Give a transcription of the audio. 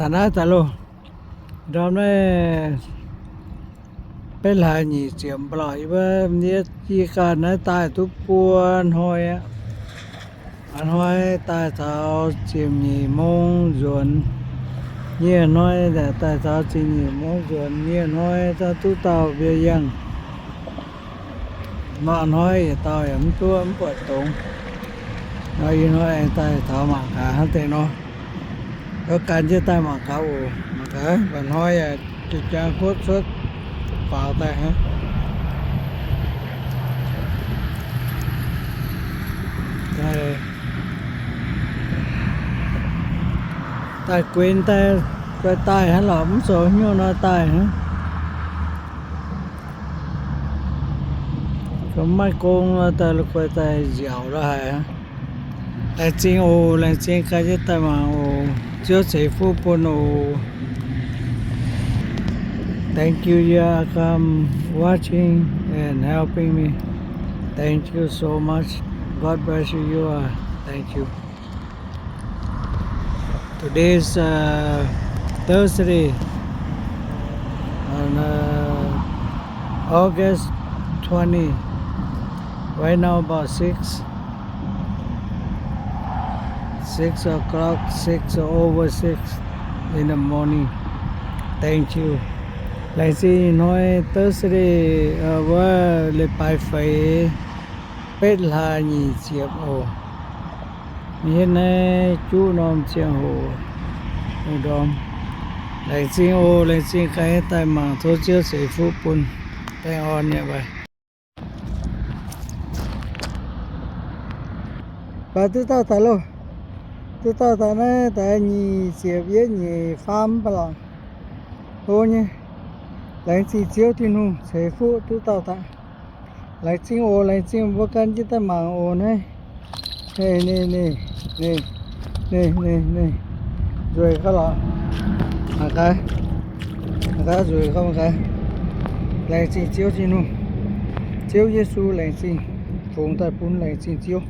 nói ta luôn đó nóเป็นหลายหนีเสียมปล่อยว่าเนี่ยที่การนั้นตายทุกปวนหอยอ่ะอันหอยตายเท้าเสียมหนีมงจวนเนี่ยน้อยแต่ตายเท้าจีหนีมงจวนเนี่ยน้อยถ้าตู้เต่าเบียยังมาน้อยเต่าอย่างตัวมันปวดตรงน้อยน้อยตายเท้าหมากขาแต่เนาะแล้วการจะตายหมากขาโอ้หมากขาบันห้อยอ่ะจุดจางโคตรสดเปล่าแต่ฮะtại quên tai hắn lỏm rồi nhưng nó tai hả có mấy con ta lúc quay tai dẻo đó hả lại chiên ô lại chiên cái gì ta mà ô chưa sẽ phụ bồn ô thank you for come watching and helping me thank you so much God bless you thank you. Today is Thursday on August 20. Right now about 6 o'clock, 6 or over 6 in the morning. Thank you. Lại xin nói Thursdayว่าเลยไปไฟเป็ดลาnhị chiếc ô hiện nay chú nom chiang hồ hồ đom lại xin ô lại xin cái tai mạng thôi chưa sẽ phụ bún tai on như vậy bà tôi tao ta luôn tôi tao ta này tại nhị chiếc biết nhị farm bao lâu thôi nhé lại xin chiếu thì nu sẽ phụ tôi tao ta lại xin ô lại xin vô căn chứ tai mạng ô này nè rồi có lọ cái rồi không cái lại xin chiếu xin luôn chiếu Giêsu lại xin phụng tại bún lại xin chiếu